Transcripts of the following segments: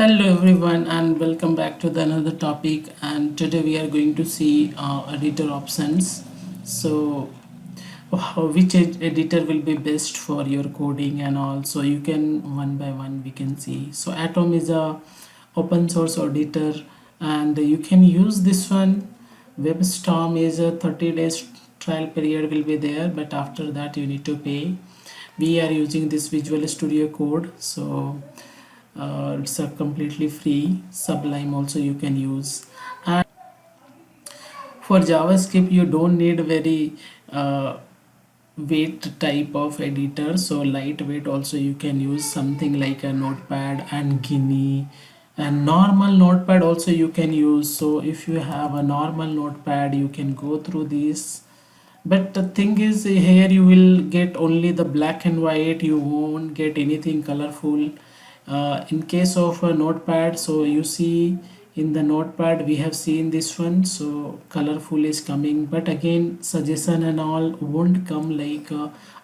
Hello everyone and welcome back to the another topic, and today we are going to see editor options. So which editor will be best for your coding and all, so you can one by one we can see. So Atom is a open source editor and you can use this one. WebStorm is a 30 days trial period will be there, but after that you need to pay. We are using this Visual Studio Code, so it's a completely free. Sublime also you can use. And for JavaScript you don't need very weight type of editor, so lightweight also you can use something like a Notepad and Guinea, and normal Notepad also you can use. So if you have a normal Notepad you can go through this, but the thing is here you will get only the black and white, you won't get anything colorful. In case of a Notepad, so you see in the Notepad we have seen this one, so colorful is coming, but again suggestion and all won't come like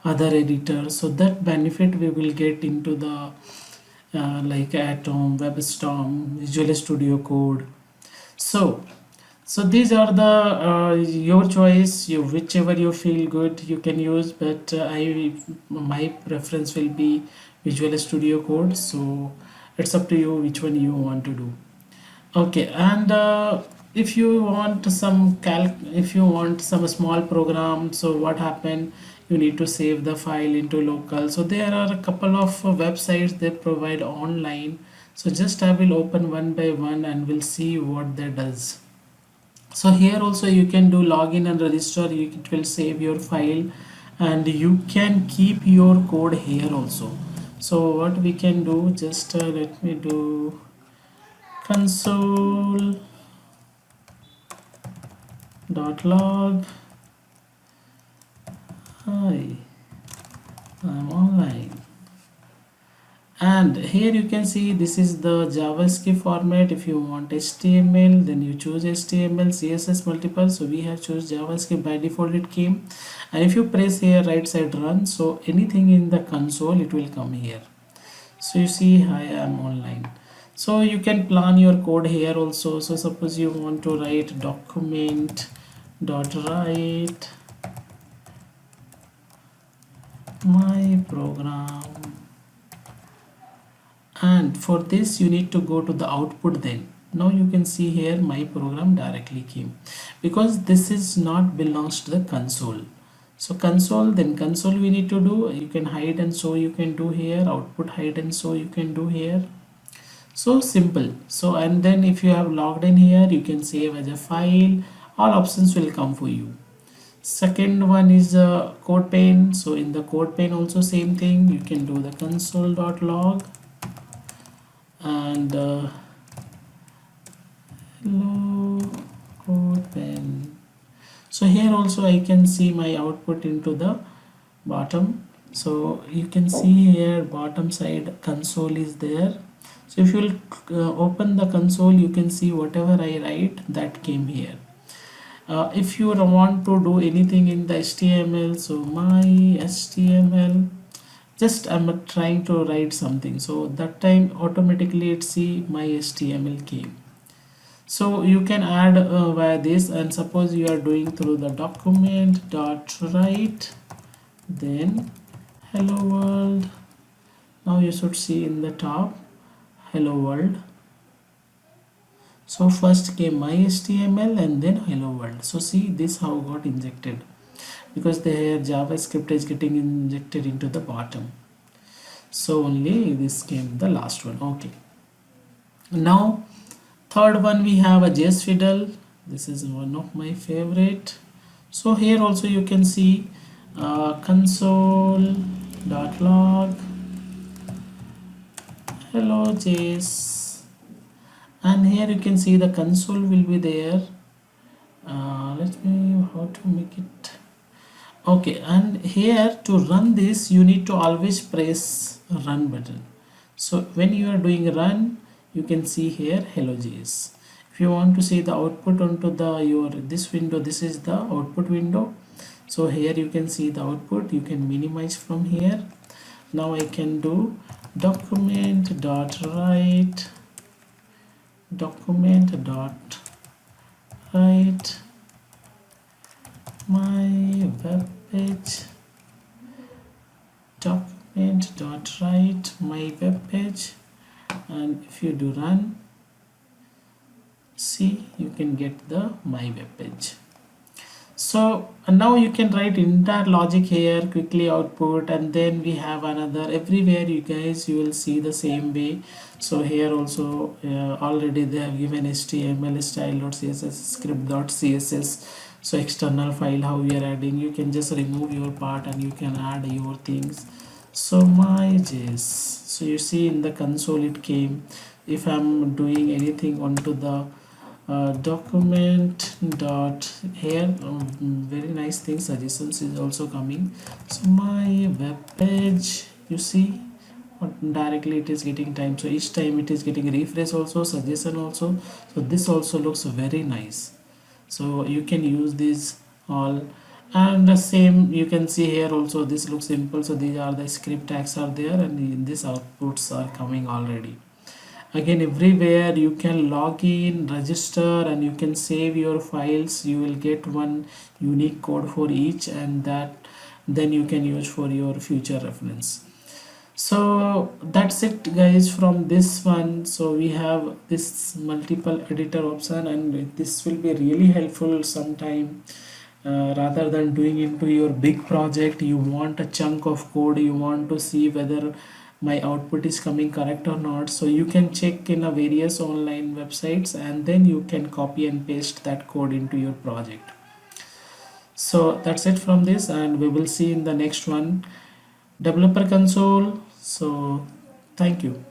other editors. So that benefit we will get into the like Atom, WebStorm, Visual Studio Code. So these are the your choice, you whichever you feel good you can use, but I my preference will be Visual Studio Code. So it's up to you which one you want to do. Okay, and if you want some if you want some small program, so what happen, you need to save the file into local. So there are a couple of websites they provide online, so just I will open one by one and we'll see what that does. So here also you can do login and register, it will save your file and you can keep your code here also. So what we can do, just let me do console.log. Hi, I'm online. And here you can see this is the JavaScript format. If you want HTML, then you choose HTML, CSS multiple. So we have choose JavaScript, by default it came. And if you press here right side run, so anything in the console it will come here. So you see I am online. So you can plan your code here also. So suppose you want to write document dot write my program, and for this you need to go to the output. Then now you can see here my program directly came, because this is not belongs to the console. So console, then console we need to do, you can hide and show you can do here, output hide and show you can do here. So simple. So and then if you have logged in here you can save as a file, all options will come for you. Second one is code pane. So in the code pane also same thing, you can do the console.log and hello code pen. So here also I can see my output into the bottom. So you can see here bottom side console is there. So if you will open the console, you can see whatever I write that came here. If you want to do anything in the HTML, so my HTML, just I'm trying to write something, so that time automatically it see my HTML came. So you can add via this, and suppose you are doing through the document dot write, then hello world. Now you should see in the top hello world. So first came my HTML and then hello world. So see this how got injected, because the JavaScript is getting injected into the bottom. So only this came the last one. Okay, now third one we have a JS Fiddle. This is one of my favorite. So here also you can see console.log hello JS, and here you can see the console will be there. Let me how to make it. Okay, and here to run this you need to always press run button. So when you are doing run, you can see here hello JS. If you want to see the output onto the your this window, this is the output window. So here you can see the output, you can minimize from here. Now I can do document dot write document dot write my web page, document dot write my web page, and if you do run, see, you can get the my web page. So and now you can write entire logic here, quickly output, and then we have another everywhere. You guys, you will see the same way. So here also already they have given HTML style.css, script.css. So external file, how we are adding, you can just remove your part and you can add your things. So my JS, so you see in the console it came. If I'm doing anything onto the document dot here, very nice thing, suggestions is also coming. So my web page, you see directly it is getting time, so each time it is getting refresh also, suggestion also. So this also looks very nice, so you can use this all. And the same you can see here also, this looks simple. So these are the script tags are there, and these outputs are coming already. Again, everywhere you can log in, register, and you can save your files. You will get one unique code for each, and that then you can use for your future reference. So that's it guys from this one. So we have this multiple editor option, and this will be really helpful sometime. Rather than doing into your big project, you want a chunk of code, you want to see whether my output is coming correct or not. So you can check in a various online websites, and then you can copy and paste that code into your project. So that's it from this, and we will see in the next one, developer console. So thank you.